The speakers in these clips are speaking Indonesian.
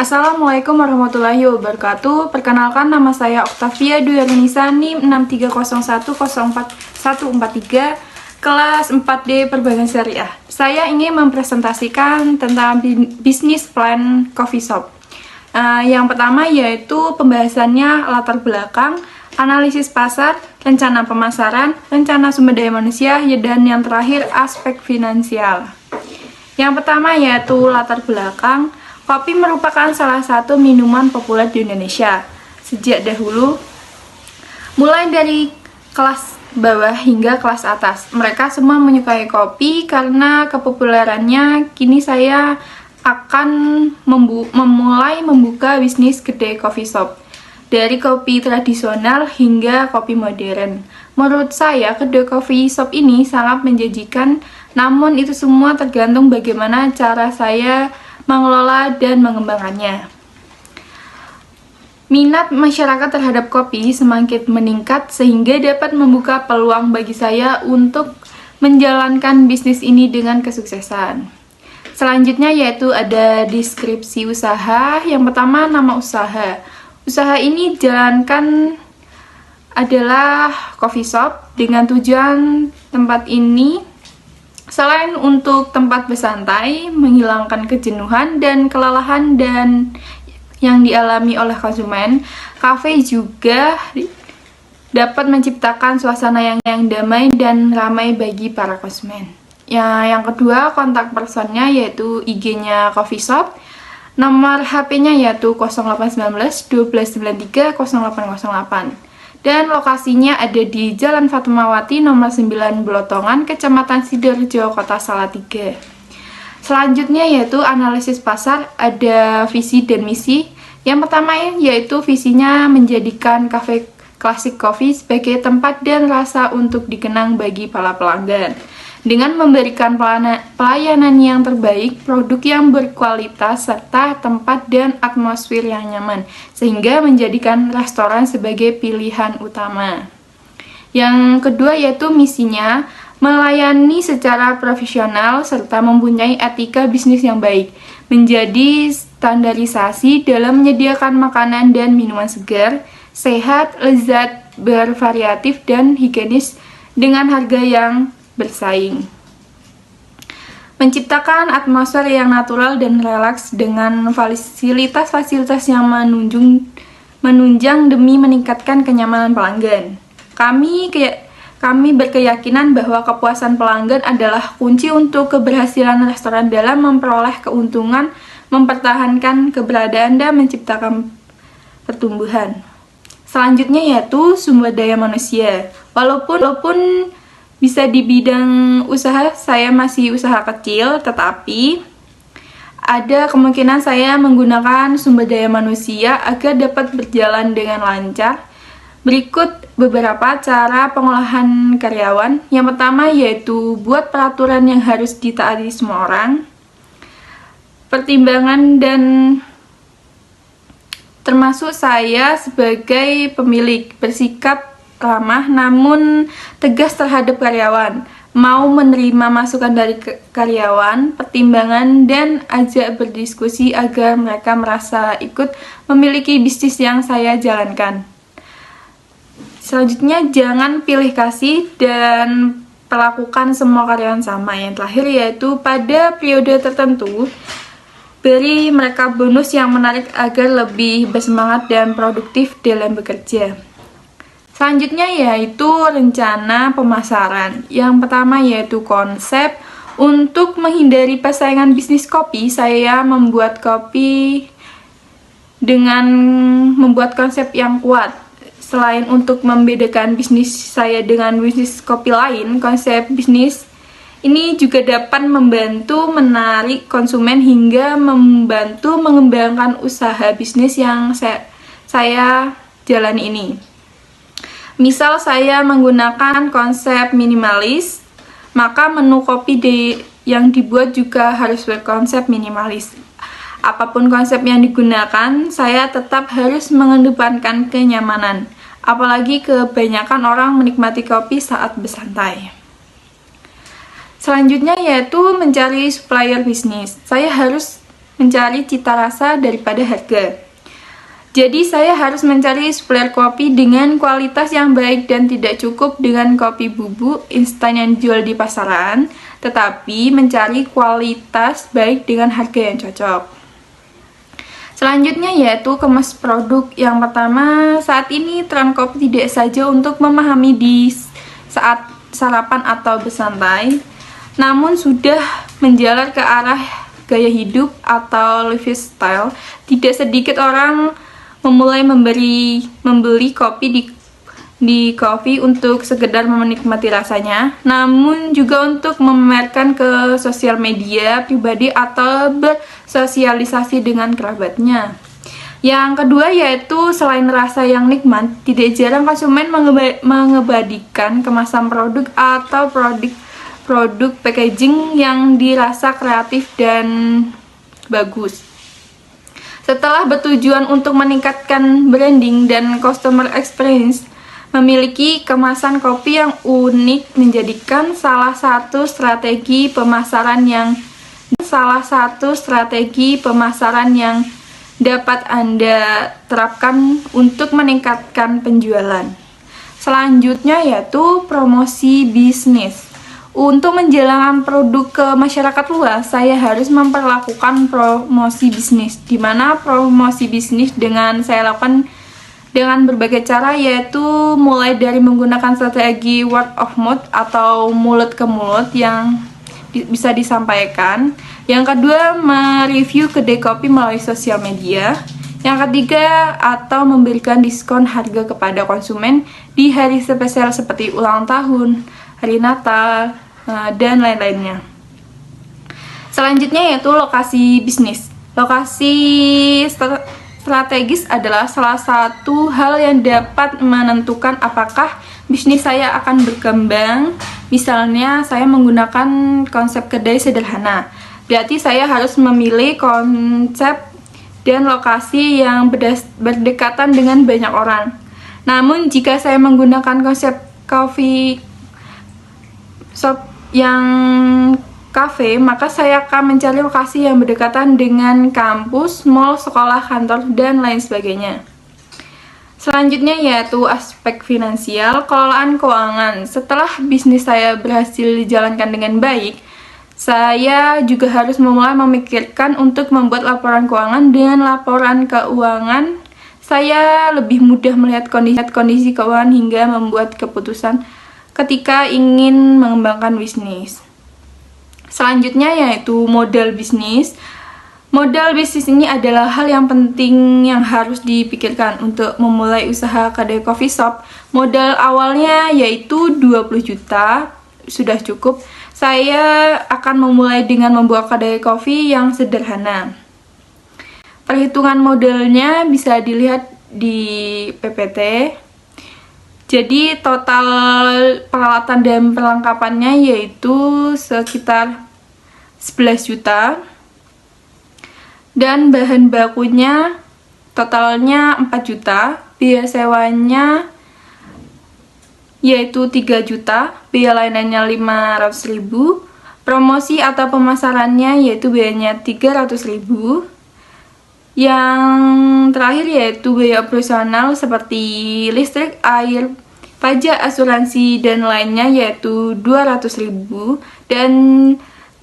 Assalamualaikum warahmatullahi wabarakatuh. Perkenalkan, nama saya Oktavia Dwi Arunisa, NIM 6301044143, kelas 4D Perbankan Syariah. Saya ingin mempresentasikan tentang bisnis plan coffee shop. Yang pertama yaitu pembahasannya latar belakang, analisis pasar, rencana pemasaran, rencana sumber daya manusia, dan yang terakhir aspek finansial. Yang pertama yaitu latar belakang. Kopi merupakan salah satu minuman populer di Indonesia sejak dahulu, mulai dari kelas bawah hingga kelas atas. Mereka semua menyukai kopi karena kepopulerannya. Kini saya akan memulai membuka bisnis kedai coffee shop, dari kopi tradisional hingga kopi modern. Menurut saya, kedai coffee shop ini sangat menjanjikan, namun itu semua tergantung bagaimana cara saya mengelola dan mengembangkannya. Minat masyarakat terhadap kopi semakin meningkat sehingga dapat membuka peluang bagi saya untuk menjalankan bisnis ini dengan kesuksesan. Selanjutnya yaitu ada deskripsi usaha. Yang pertama, nama usaha. Usaha ini dijalankan adalah coffee shop dengan tujuan tempat ini selain untuk tempat bersantai, menghilangkan kejenuhan dan kelelahan yang dialami oleh konsumen, kafe juga dapat menciptakan suasana yang damai dan ramai bagi para konsumen. Yang kedua, kontak personnya yaitu IG-nya coffee shop. Nomor HP-nya yaitu 0819 1293 0808. Dan lokasinya ada di Jalan Fatmawati nomor 9 Blotongan, Kecamatan Sidoarjo, Kota Salatiga. Selanjutnya yaitu analisis pasar, ada visi dan misi. Yang pertama yaitu visinya menjadikan cafe klasik coffee sebagai tempat dan rasa untuk dikenang bagi para pelanggan. Dengan memberikan pelayanan yang terbaik, produk yang berkualitas, serta tempat dan atmosfer yang nyaman, sehingga menjadikan restoran sebagai pilihan utama. Yang kedua yaitu misinya, melayani secara profesional serta mempunyai etika bisnis yang baik, menjadi standarisasi dalam menyediakan makanan dan minuman segar, sehat, lezat, bervariatif, dan higienis dengan harga yang bersaing. Menciptakan atmosfer yang natural dan relaks dengan fasilitas-fasilitas yang menunjang demi meningkatkan kenyamanan pelanggan. Kami berkeyakinan bahwa kepuasan pelanggan adalah kunci untuk keberhasilan restoran dalam memperoleh keuntungan, mempertahankan keberadaan, dan menciptakan pertumbuhan. Selanjutnya yaitu sumber daya manusia. Walaupun bisa di bidang usaha saya masih usaha kecil, tetapi ada kemungkinan saya menggunakan sumber daya manusia agar dapat berjalan dengan lancar. Berikut beberapa cara pengolahan karyawan. Yang pertama yaitu buat peraturan yang harus ditaati semua orang. Pertimbangan dan termasuk saya sebagai pemilik bersikap ramah namun tegas terhadap karyawan, mau menerima masukan dari karyawan, pertimbangan, dan ajak berdiskusi agar mereka merasa ikut memiliki bisnis yang saya jalankan. Selanjutnya, jangan pilih kasih dan perlakukan semua karyawan sama. Yang terakhir yaitu pada periode tertentu, beri mereka bonus yang menarik agar lebih bersemangat dan produktif dalam bekerja. Selanjutnya yaitu rencana pemasaran. Yang pertama yaitu konsep. Untuk menghindari persaingan bisnis kopi, saya membuat kopi dengan membuat konsep yang kuat. Selain untuk membedakan bisnis saya dengan bisnis kopi lain, konsep bisnis ini juga dapat membantu menarik konsumen hingga membantu mengembangkan usaha bisnis yang saya jalani ini. Misal saya menggunakan konsep minimalis, maka menu kopi yang dibuat juga harus berkonsep minimalis. Apapun konsep yang digunakan, saya tetap harus mengedepankan kenyamanan. Apalagi kebanyakan orang menikmati kopi saat bersantai. Selanjutnya yaitu mencari supplier bisnis. Saya harus mencari cita rasa daripada harga. Jadi saya harus mencari supplier kopi dengan kualitas yang baik dan tidak cukup dengan kopi bubuk instan yang dijual di pasaran, tetapi mencari kualitas baik dengan harga yang cocok. Selanjutnya yaitu kemas produk. Yang pertama, saat ini tren kopi tidak saja untuk memahami di saat sarapan atau bersantai, namun sudah menjalar ke arah gaya hidup atau lifestyle. Tidak sedikit orang memulai membeli kopi di coffee untuk sekedar menikmati rasanya, namun juga untuk memamerkan ke sosial media pribadi atau bersosialisasi dengan kerabatnya. Yang kedua yaitu selain rasa yang nikmat, tidak jarang konsumen mengabadikan kemasan produk atau produk packaging yang dirasa kreatif dan bagus. Setelah bertujuan untuk meningkatkan branding dan customer experience, memiliki kemasan kopi yang unik menjadikan salah satu strategi pemasaran yang dapat Anda terapkan untuk meningkatkan penjualan. Selanjutnya yaitu promosi bisnis. Untuk menjalankan produk ke masyarakat luas, saya harus memperlakukan promosi bisnis, di mana promosi bisnis saya lakukan dengan berbagai cara, yaitu mulai dari menggunakan strategi word of mouth atau mulut ke mulut yang bisa disampaikan. Yang kedua, mereview kedai kopi melalui sosial media. Yang ketiga, atau memberikan diskon harga kepada konsumen di hari spesial seperti ulang tahun, hari Natal, dan lain-lainnya. Selanjutnya yaitu lokasi bisnis. Lokasi strategis adalah salah satu hal yang dapat menentukan apakah bisnis saya akan berkembang. Misalnya saya menggunakan konsep kedai sederhana, berarti saya harus memilih konsep dan lokasi yang berdekatan dengan banyak orang. Namun jika saya menggunakan konsep coffee shop yang kafe, maka saya akan mencari lokasi yang berdekatan dengan kampus, mall, sekolah, kantor, dan lain sebagainya. Selanjutnya yaitu aspek finansial, kelolaan keuangan. Setelah bisnis saya berhasil dijalankan dengan baik, saya juga harus mulai memikirkan untuk membuat laporan keuangan. Dengan laporan keuangan, saya lebih mudah melihat kondisi keuangan hingga membuat keputusan ketika ingin mengembangkan bisnis. Selanjutnya yaitu modal bisnis. Modal bisnis ini adalah hal yang penting yang harus dipikirkan untuk memulai usaha kedai coffee shop. Modal awalnya yaitu 20 juta, sudah cukup. Saya akan memulai dengan membuat kedai kopi yang sederhana. Perhitungan modalnya bisa dilihat di PPT. Jadi total peralatan dan perlengkapannya yaitu sekitar 11 juta. Dan bahan bakunya totalnya 4 juta. Biaya sewanya yaitu 3 juta. Biaya lainnya 500.000. Promosi atau pemasarannya yaitu biayanya 300.000. Yang terakhir yaitu biaya operasional seperti listrik, air, pajak, asuransi, dan lainnya yaitu 200.000. Dan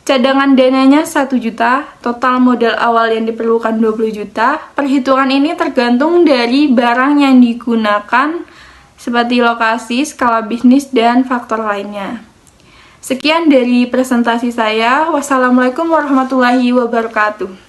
cadangan dananya 1 juta. Total modal awal yang diperlukan 20 juta. Perhitungan ini tergantung dari barang yang digunakan seperti lokasi, skala bisnis, dan faktor lainnya. Sekian dari presentasi saya. Wassalamualaikum warahmatullahi wabarakatuh.